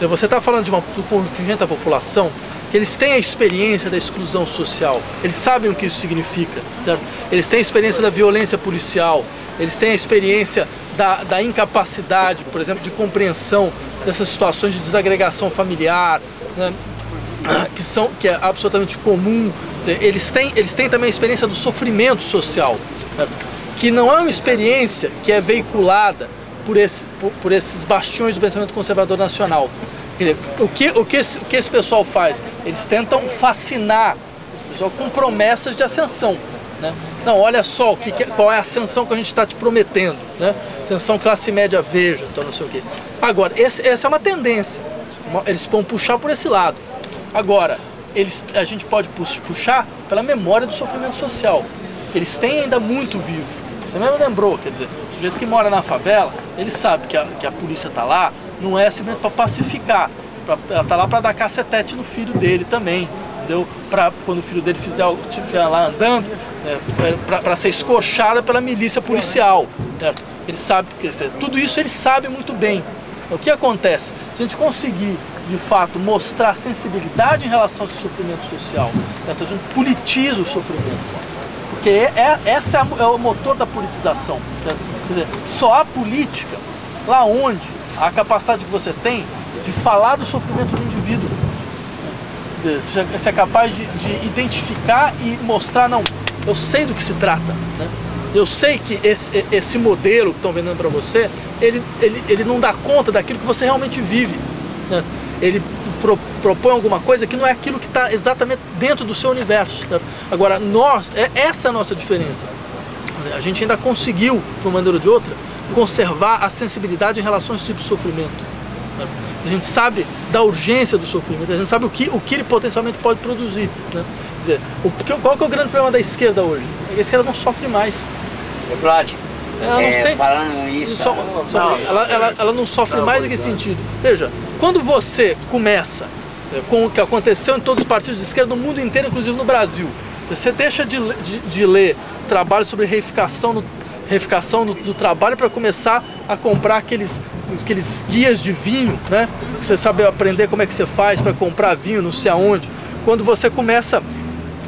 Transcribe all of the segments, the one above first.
Você está falando de do contingente da população que eles têm a experiência da exclusão social, eles sabem o que isso significa, certo? Eles têm a experiência da violência policial, eles têm a experiência da incapacidade, por exemplo, de compreensão dessas situações de desagregação familiar, né? que é absolutamente comum. Eles têm também a experiência do sofrimento social, certo? Que não é uma experiência que é veiculada por esses bastiões do pensamento conservador nacional. Quer dizer, o que esse pessoal faz? Eles tentam fascinar esse pessoal com promessas de ascensão, né? Não, olha só qual é a ascensão que a gente está te prometendo, né? Ascensão classe média, veja, então não sei o quê. Agora, essa é uma tendência, eles vão puxar por esse lado. Agora, a gente pode puxar pela memória do sofrimento social, que eles têm ainda muito vivo. Você mesmo lembrou, quer dizer, o sujeito que mora na favela, ele sabe que a polícia está lá, não é simplesmente para pacificar, ela está lá para dar cacetete no filho dele também, entendeu? Para quando o filho dele estiver lá andando, para ser escorchada pela milícia policial, certo? Ele sabe, quer dizer, tudo isso ele sabe muito bem. O que acontece? Se a gente conseguir, de fato, mostrar sensibilidade em relação a esse sofrimento social, certo? A gente politiza o sofrimento. Porque esse é o motor da politização. Certo? Quer dizer, só há política lá onde a capacidade que você tem de falar do sofrimento do indivíduo. Quer dizer, você é capaz de identificar e mostrar, não, eu sei do que se trata, né? Eu sei que esse modelo que estão vendendo para você, ele não dá conta daquilo que você realmente vive, né? Ele propõe alguma coisa que não é aquilo que está exatamente dentro do seu universo, certo? Agora, essa é a nossa diferença. A gente ainda conseguiu, de uma maneira ou de outra, conservar a sensibilidade em relação a esse tipo de sofrimento, certo? A gente sabe da urgência do sofrimento, a gente sabe o que ele potencialmente pode produzir, né? Quer dizer, qual que é o grande problema da esquerda hoje? A esquerda não sofre mais. Verdade. Ela não sente, falando isso, ela não sofre mais em que sentido? Veja, quando você começa com o que aconteceu em todos os partidos de esquerda no mundo inteiro, inclusive no Brasil, você deixa de ler trabalho sobre reificação do trabalho para começar a comprar aqueles guias de vinho, né? Você sabe aprender como é que você faz para comprar vinho, não sei aonde. Quando você começa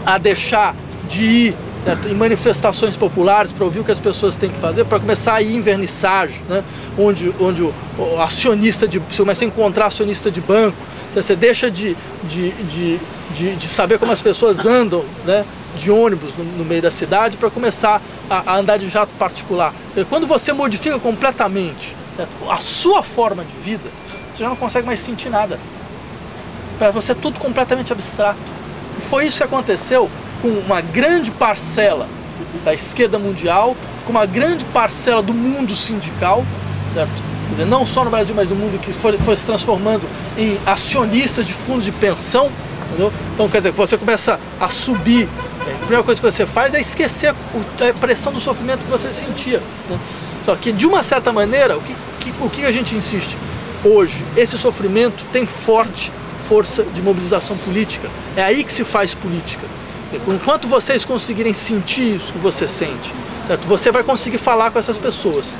a deixar de ir, certo, em manifestações populares para ouvir o que as pessoas têm que fazer, para começar a ir em vernissage, né? onde o acionista você começa a encontrar acionista de banco, você deixa de saber como as pessoas andam, né, de ônibus no meio da cidade para começar a andar de jato particular. Quando você modifica completamente, certo, a sua forma de vida, você já não consegue mais sentir nada. Para você é tudo completamente abstrato. E foi isso que aconteceu com uma grande parcela da esquerda mundial, com uma grande parcela do mundo sindical, certo? Quer dizer, não só no Brasil, mas no mundo, que foi se transformando em acionistas de fundos de pensão, entendeu? Então, quer dizer, você começa a subir, a primeira coisa que você faz é esquecer a pressão do sofrimento que você sentia, né? Só que, de uma certa maneira, o que a gente insiste? Hoje, esse sofrimento tem forte força de mobilização política. É aí que se faz política. Enquanto vocês conseguirem sentir isso que você sente, certo? Você vai conseguir falar com essas pessoas,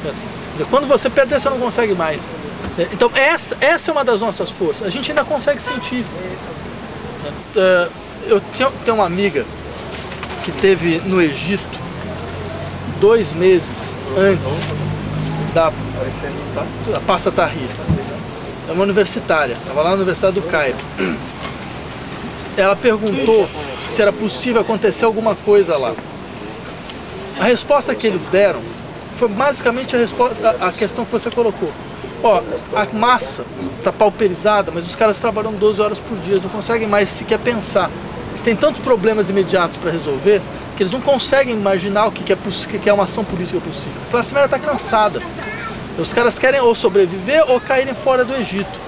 certo? Quer dizer, quando você perder, você não consegue mais. Então essa é uma das nossas forças. A gente ainda consegue sentir. Eu tenho uma amiga que esteve no Egito 2 meses antes da Passa Tahrir. É uma universitária, estava lá na Universidade do Cairo. Ela perguntou se era possível acontecer alguma coisa lá. A resposta que eles deram foi basicamente a questão que você colocou. Ó, a massa está pauperizada, mas os caras trabalham 12 horas por dia, eles não conseguem mais sequer pensar. Eles têm tantos problemas imediatos para resolver que eles não conseguem imaginar o que é uma ação política possível. A classe média está cansada. Os caras querem ou sobreviver ou caírem fora do Egito.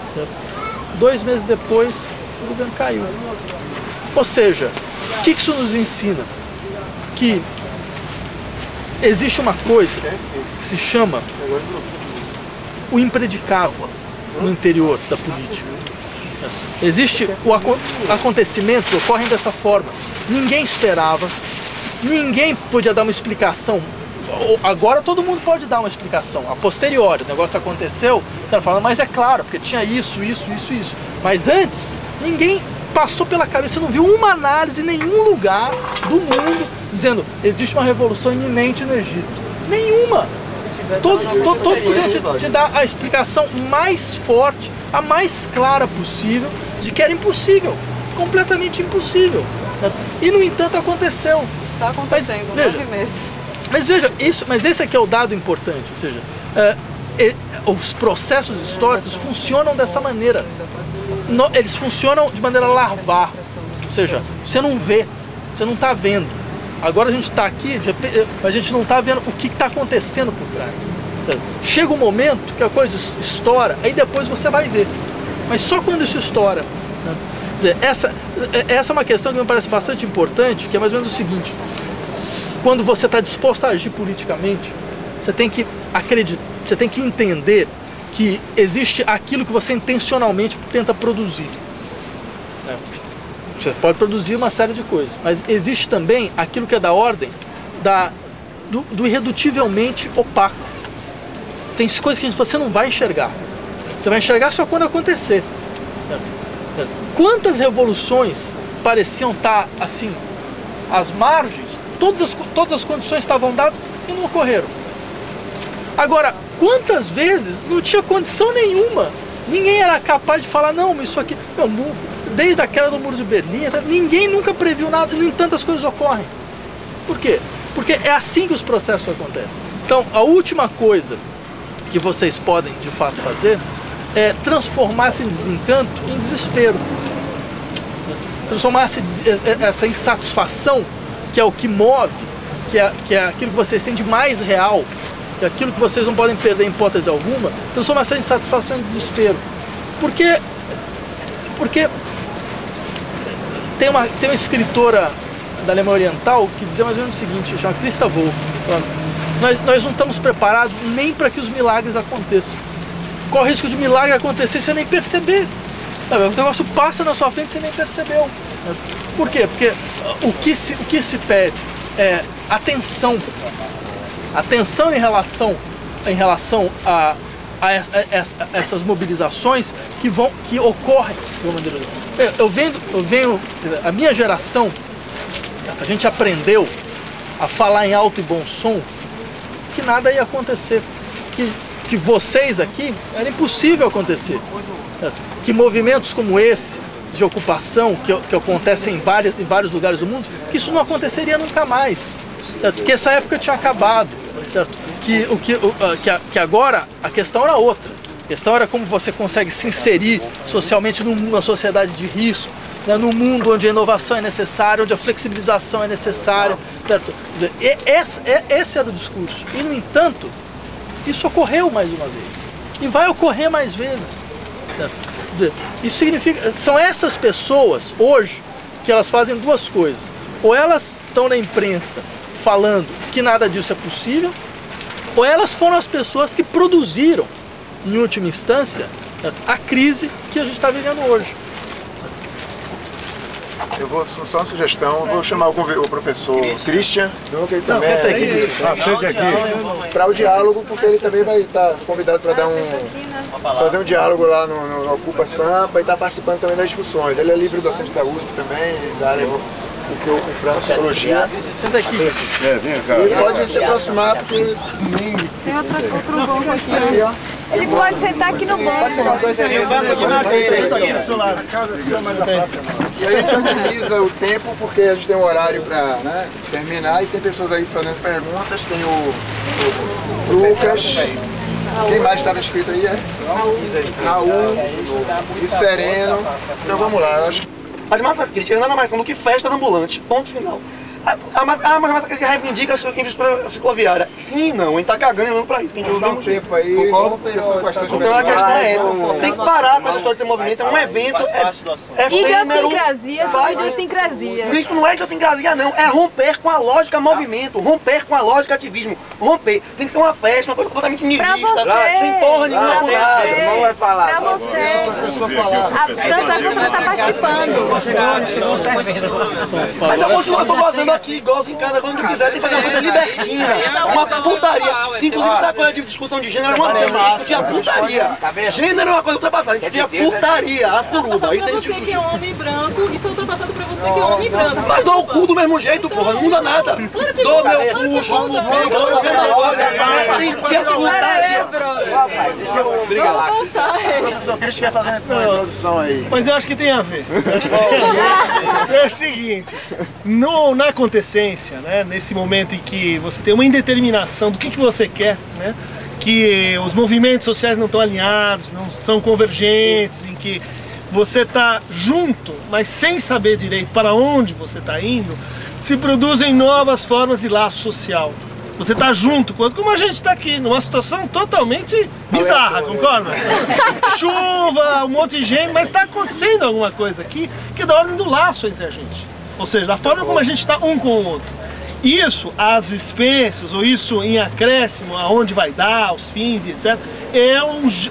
2 meses depois, o governo caiu. Ou seja, o que isso nos ensina? Que existe uma coisa que se chama o impredicável no interior da política. Acontecimentos ocorrem dessa forma. Ninguém esperava, ninguém podia dar uma explicação Agora todo mundo pode dar uma explicação. A posteriori, o negócio aconteceu, você vai falar, mas é claro, porque tinha isso. Mas antes, ninguém passou pela cabeça, você não viu uma análise em nenhum lugar do mundo dizendo existe uma revolução iminente no Egito. Nenhuma. Todos podiam te dar a explicação mais forte, a mais clara possível, de que era impossível, completamente impossível. E no entanto aconteceu. Está acontecendo, 9 meses. Mas veja, mas esse aqui é o dado importante, ou seja, os processos históricos funcionam dessa maneira. Eles funcionam de maneira larvar, ou seja, você não vê, você não está vendo. Agora a gente está aqui, mas a gente não está vendo o que está acontecendo por trás. Chega um momento que a coisa estoura, aí depois você vai ver. Mas só quando isso estoura. Quer dizer, essa é uma questão que me parece bastante importante, que é mais ou menos o seguinte: quando você está disposto a agir politicamente, você tem que acreditar, você tem que entender que existe aquilo que você intencionalmente tenta produzir. Você pode produzir uma série de coisas, mas existe também aquilo que é da ordem do irredutivelmente opaco. Tem coisas que você não vai enxergar. Você vai enxergar só quando acontecer. Quantas revoluções pareciam estar assim, às margens, todas as condições estavam dadas e não ocorreram. Agora, quantas vezes não tinha condição nenhuma? Ninguém era capaz de falar, não, isso aqui... Desde a queda do Muro de Berlim, ninguém nunca previu nada, e no entanto as coisas ocorrem. Por quê? Porque é assim que os processos acontecem. Então, a última coisa que vocês podem, de fato, fazer é transformar esse desencanto em desespero. Transformar essa insatisfação, que é o que move, que é aquilo que vocês têm de mais real, que é aquilo que vocês não podem perder em hipótese alguma, transformar essa insatisfação em desespero. Porque tem uma escritora da Alemanha Oriental que dizia mais ou menos o seguinte, chama Christa Wolf: nós não estamos preparados nem para que os milagres aconteçam. Corre o risco de milagre acontecer e você nem perceber. O negócio passa na sua frente e você nem percebeu. Por quê? Porque o que se pede é atenção. Atenção em relação a essas mobilizações que ocorrem de uma maneira. Eu venho, a minha geração, a gente aprendeu a falar em alto e bom som que nada ia acontecer, que vocês aqui era impossível acontecer, que movimentos como esse de ocupação que acontecem em vários lugares do mundo, que isso não aconteceria nunca mais, certo? Que essa época tinha acabado, certo? Que agora a questão era outra. A questão era como você consegue se inserir socialmente numa sociedade de risco, né, num mundo onde a inovação é necessária, onde a flexibilização é necessária, certo? Esse era o discurso. E, no entanto, isso ocorreu mais uma vez. E vai ocorrer mais vezes. Certo? Quer dizer, isso significa... São essas pessoas, hoje, que elas fazem duas coisas. Ou elas estão na imprensa falando que nada disso é possível, ou elas foram as pessoas que produziram, em última instância, a crise que a gente está vivendo hoje. Eu vou, só uma sugestão, vou chamar o professor Christian, que ele também para o diálogo, porque ele também vai estar convidado para fazer um diálogo lá no Ocupa Sampa e estar participando também das discussões. Ele é livre docente da USP também, da área para psicologia. Senta aqui. Vem cá. Ele pode se aproximar porque tem outro banco aqui, ó. Ele pode sentar aqui no banco. E aí a gente otimiza o tempo porque a gente tem um horário para terminar e tem pessoas aí fazendo perguntas. Tem o Lucas. Quem mais estava escrito aí? Raul e Sereno. Então vamos lá. Acho que... As massas críticas nada mais são do que festas ambulantes, ponto final. Mas a massa crítica reivindica a infraestrutura cicloviária. Sim, não, a gente tá cagando e olhando pra isso. A gente dá um tempo aí, então a questão é essa. Tem que parar com essa história de ter movimento, é um evento, é efêmero. Idiosincrasia são idiosincrasias. Isso não é idiosincrasia não, é romper com a lógica movimento, romper com a lógica ativismo. Romper, tem que ser uma festa, uma coisa completamente nihilista, sem porra nenhuma por nada. Não vai falar. Pra você. Tanto é que você não tá participando. Mas eu continuo, eu tô fazendo cama aqui, igual em casa quando quiser, tem que fazer uma coisa libertina, uma putaria. Inclusive, essa coisa de discussão de gênero, não tinha putaria. Gênero é uma coisa ultrapassada, a gente tinha putaria, a suruba. Pra você que é homem branco, isso é ultrapassado pra você que é homem branco. Mas dou o cu do mesmo jeito, porra, não muda nada. Dou meu cu, chupo o peito, tinha putaria. Obrigado. Professor, Cris quer fazer uma introdução aí. Mas eu acho que tem a ver. É o seguinte, na acontecência, né, nesse momento em que você tem uma indeterminação do que você quer, né, que os movimentos sociais não estão alinhados, não são convergentes, em que você está junto, mas sem saber direito para onde você está indo, se produzem novas formas de laço social. Você está junto, como a gente está aqui, numa situação totalmente bizarra, concorda? Chuva, um monte de gente, mas está acontecendo alguma coisa aqui que é da ordem do laço entre a gente. Ou seja, da forma como a gente está um com o outro. Isso, às expensas, ou isso em acréscimo, aonde vai dar, os fins e etc., é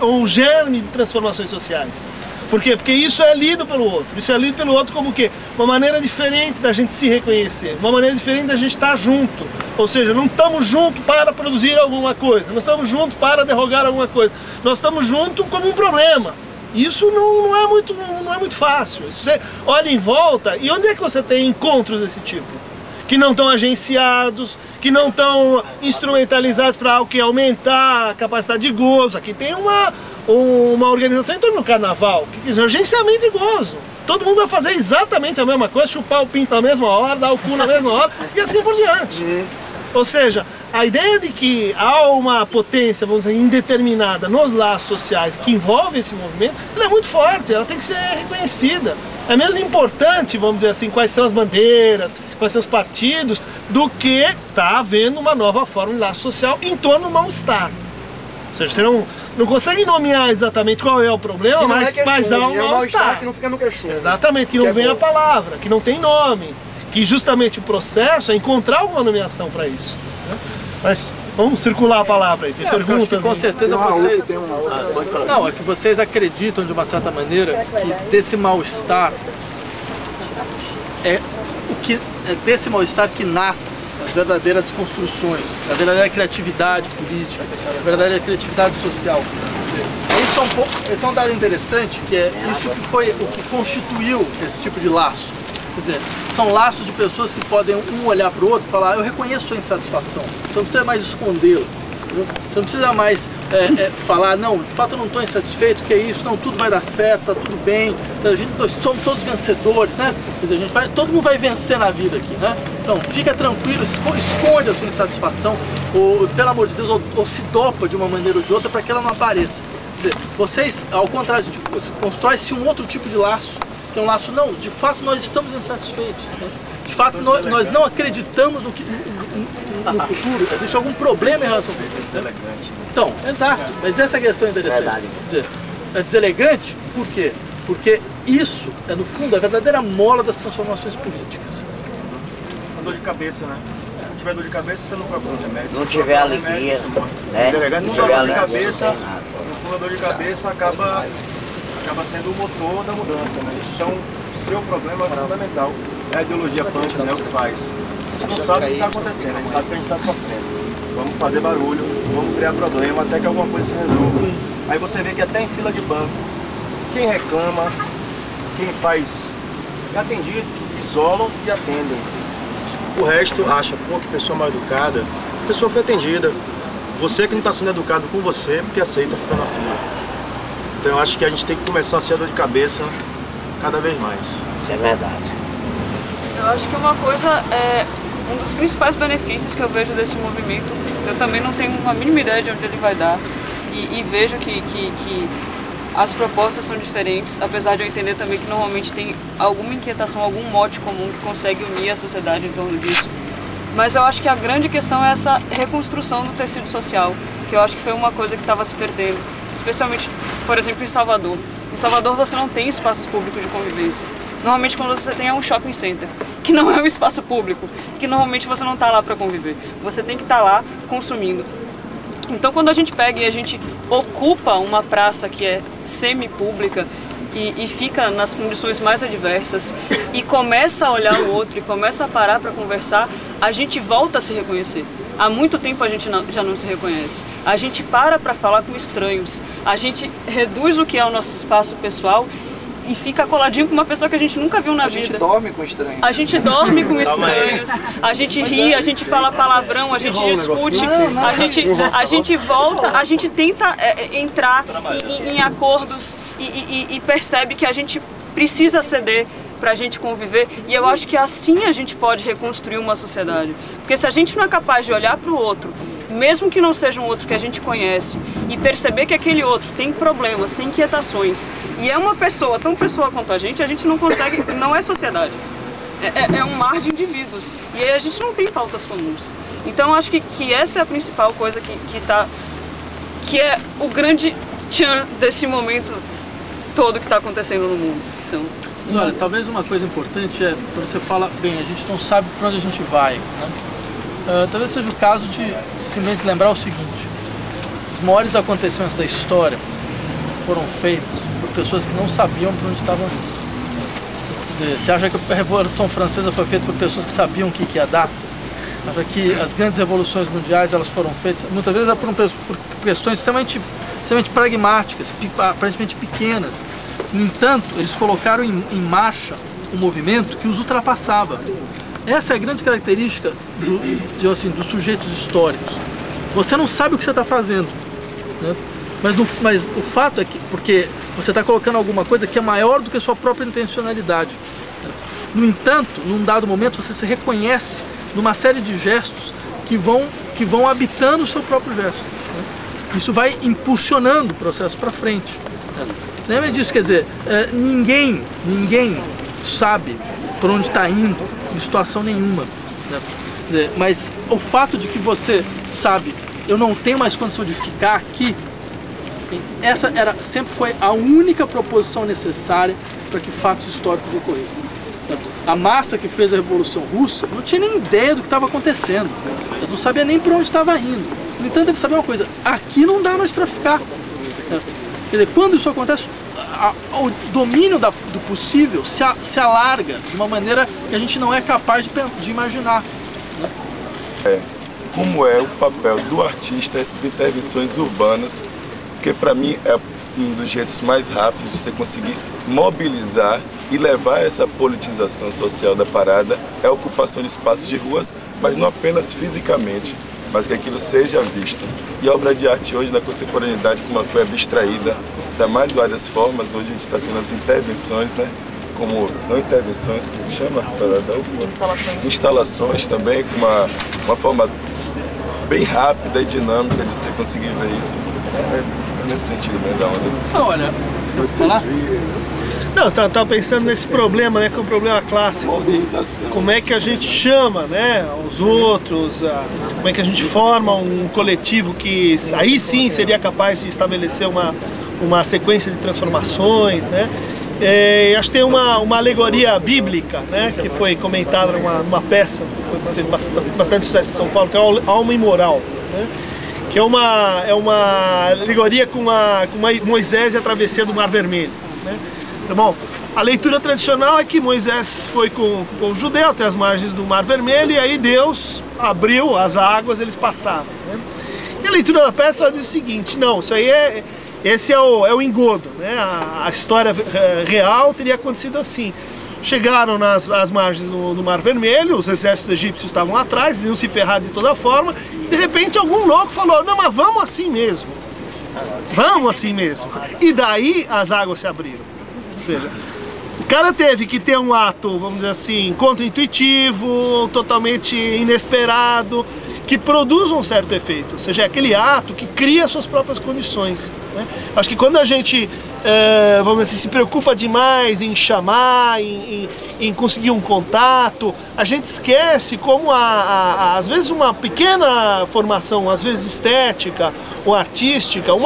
um germe de transformações sociais. Por quê? Porque isso é lido pelo outro. Isso é lido pelo outro como o quê? Uma maneira diferente da gente se reconhecer, uma maneira diferente da gente estar junto. Ou seja, não estamos juntos para produzir alguma coisa, não estamos juntos para derrogar alguma coisa. Nós estamos juntos como um problema. Isso não é muito fácil. Você olha em volta e onde é que você tem encontros desse tipo? Que não estão agenciados, que não estão instrumentalizados para aumentar a capacidade de gozo. Aqui tem uma organização em torno do carnaval, que é agenciamento de gozo. Todo mundo vai fazer exatamente a mesma coisa, chupar o pinto na mesma hora, dar o cu na mesma hora e assim por diante. Ou seja, a ideia de que há uma potência, vamos dizer, indeterminada nos laços sociais que envolve esse movimento, ela é muito forte, ela tem que ser reconhecida. É menos importante, vamos dizer assim, quais são as bandeiras, quais são os partidos, do que está havendo uma nova forma de laço social em torno do mal-estar. Ou seja, você não consegue nomear exatamente qual é o problema, mas há um mal-estar. Que não fica no queixume. Exatamente, que não vem a palavra, que não tem nome. Que justamente o processo é encontrar alguma nomeação para isso. Né? Mas vamos circular a palavra aí, tem perguntas? Com certeza vocês... Não, é que vocês acreditam de uma certa maneira que desse mal-estar é desse mal-estar que nasce as verdadeiras construções, a verdadeira criatividade política, a verdadeira criatividade social. Esse é um dado interessante, que é isso que foi o que constituiu esse tipo de laço. Quer dizer, são laços de pessoas que podem um olhar para o outro e falar: eu reconheço sua insatisfação, você não precisa mais escondê-lo, você não precisa mais falar: não, de fato eu não estou insatisfeito, que é isso, não, tudo vai dar certo, tá tudo bem, nós somos todos vencedores, né? Quer dizer, todo mundo vai vencer na vida aqui, né? Então fica tranquilo, esconde a sua insatisfação, ou pelo amor de Deus, ou se dopa de uma maneira ou de outra para que ela não apareça. Quer dizer, vocês, ao contrário, constrói-se um outro tipo de laço. Que é um laço, não, de fato nós estamos insatisfeitos, né? De fato nós não acreditamos no futuro, existe algum problema em relação ao futuro. Né? Então, exato, mas essa questão é interessante. Quer dizer, é deselegante, por quê? Porque isso é, no fundo, a verdadeira mola das transformações políticas. A dor de cabeça, né? Se não tiver dor de cabeça, você não procura remédio. Não tiver alegria, né? Não tiver dor de cabeça, no fundo a dor de cabeça acaba sendo o motor da mudança, né? Então, seu problema é fundamental. É a ideologia punk, né? O que faz. A gente não sabe o que está acontecendo, a gente sabe que a gente está sofrendo. Vamos fazer barulho, vamos criar problema até que alguma coisa se resolva. Aí você vê que até em fila de banco, quem reclama, quem faz é atendido, isolam e atendem. O resto acha, pô, que pessoa mal educada. A pessoa foi atendida. Você que não está sendo educado com você, porque aceita ficar na fila. Então eu acho que a gente tem que começar a ser dor de cabeça cada vez mais. Isso é verdade. Eu acho que uma coisa é um dos principais benefícios que eu vejo desse movimento. Eu também não tenho uma mínima ideia de onde ele vai dar e vejo que as propostas são diferentes, apesar de eu entender também que normalmente tem alguma inquietação, algum mote comum que consegue unir a sociedade em torno disso. Mas eu acho que a grande questão é essa reconstrução do tecido social, que eu acho que foi uma coisa que estava se perdendo, especialmente, por exemplo, em Salvador. Em Salvador você não tem espaços públicos de convivência. Normalmente quando você tem é um shopping center, que não é um espaço público, que normalmente você não está lá para conviver. Você tem que estar lá consumindo. Então quando a gente pega e a gente ocupa uma praça que é semi-pública, e fica nas condições mais adversas e começa a olhar o outro e começa a parar para conversar, a gente volta a se reconhecer. Há muito tempo a gente já não se reconhece. A gente para falar com estranhos. A gente reduz o que é o nosso espaço pessoal e fica coladinho com uma pessoa que a gente nunca viu na vida. A gente dorme com estranhos. A gente dorme com estranhos, a gente ri, a gente fala palavrão, a gente discute, a gente volta, a gente tenta entrar em acordos e percebe que a gente precisa ceder para a gente conviver, e eu acho que assim a gente pode reconstruir uma sociedade. Porque se a gente não é capaz de olhar para o outro, mesmo que não seja um outro que a gente conhece, e perceber que aquele outro tem problemas, tem inquietações, e é uma pessoa tão pessoa quanto a gente não consegue, não é sociedade. É um mar de indivíduos, e aí a gente não tem pautas comuns. Então eu acho que essa é a principal coisa que é o grande tchan desse momento todo que está acontecendo no mundo. Então, mas olha, talvez uma coisa importante é, quando você fala, bem, a gente não sabe para onde a gente vai, né? Talvez seja o caso de simplesmente lembrar o seguinte: os maiores acontecimentos da história foram feitos por pessoas que não sabiam para onde estavam indo. Quer dizer, você acha que a Revolução Francesa foi feita por pessoas que sabiam o que ia dar? Acha que as grandes revoluções mundiais elas foram feitas muitas vezes por questões extremamente pragmáticas, aparentemente pequenas. No entanto, eles colocaram em marcha um movimento que os ultrapassava. Essa é a grande característica dos sujeitos históricos. Você não sabe o que você está fazendo, né? Mas o fato é que, porque você está colocando alguma coisa que é maior do que a sua própria intencionalidade. No entanto, num dado momento, você se reconhece numa série de gestos que vão habitando o seu próprio gesto, né? Isso vai impulsionando o processo para frente. Lembra disso? Quer dizer, ninguém sabe por onde está indo em situação nenhuma, né? Quer dizer, mas o fato de que você sabe, eu não tenho mais condição de ficar aqui, essa sempre foi a única proposição necessária para que fatos históricos ocorressem. A massa que fez a Revolução Russa não tinha nem ideia do que estava acontecendo, não sabia nem por onde estava indo. No entanto, ele sabia uma coisa: aqui não dá mais para ficar. Quer dizer, quando isso acontece, o domínio do possível se alarga de uma maneira que a gente não é capaz de imaginar, né? Como é o papel do artista essas intervenções urbanas, que para mim é um dos jeitos mais rápidos de você conseguir mobilizar e levar essa politização social da parada, é a ocupação de espaços de ruas, mas não apenas fisicamente, mas que aquilo seja visto. E a obra de arte hoje, na contemporaneidade, como ela foi abstraída das mais várias formas, hoje a gente está tendo as intervenções, né? Como não intervenções, que chama? Instalações. Instalações também, com uma forma bem rápida e dinâmica de você conseguir ver isso. É nesse sentido, né, da onda. Olha, vou falar? Não, tava pensando nesse problema, né, que é um problema clássico de como é que a gente chama, né, os outros, como é que a gente forma um coletivo que aí sim seria capaz de estabelecer uma sequência de transformações, né. Acho que tem uma alegoria bíblica, né, que foi comentada numa peça que teve bastante sucesso em São Paulo, que é Alma Imoral, né, que é uma alegoria com Moisés e a travessia do Mar Vermelho, né. Bom, a leitura tradicional é que Moisés foi com o povo judeu até as margens do Mar Vermelho e aí Deus abriu as águas, eles passaram, né? E a leitura da peça ela diz o seguinte: não, isso aí esse é o engodo, né? A história real teria acontecido assim. Chegaram às margens do Mar Vermelho, os exércitos egípcios estavam atrás, iam se ferrar de toda forma, e de repente algum louco falou: não, mas vamos assim mesmo. Vamos assim mesmo. E daí as águas se abriram. Ou seja, o cara teve que ter um ato, vamos dizer assim, contra-intuitivo, totalmente inesperado, que produz um certo efeito. Ou seja, é aquele ato que cria suas próprias condições, né? Acho que quando a gente, vamos dizer assim, se preocupa demais em chamar, em conseguir um contato, a gente esquece como às vezes uma pequena formação, às vezes estética ou artística, um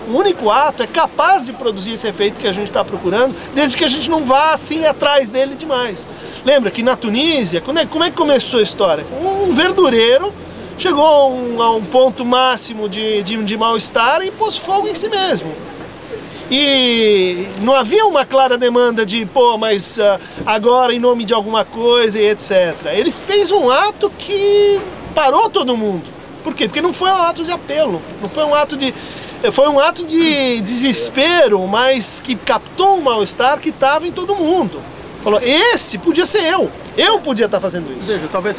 único ato é capaz de produzir esse efeito que a gente está procurando, desde que a gente não vá assim atrás dele demais. Lembra que na Tunísia, como é que começou a história? Um verdureiro chegou a um ponto máximo de mal-estar e pôs fogo em si mesmo. E não havia uma clara demanda de, pô, mas agora em nome de alguma coisa e etc. Ele fez um ato que parou todo mundo. Por quê? Porque não foi um ato de apelo, não foi um ato de... Foi um ato de desespero, mas que captou um mal-estar que estava em todo mundo. Falou, esse podia ser eu podia estar fazendo isso. Veja, talvez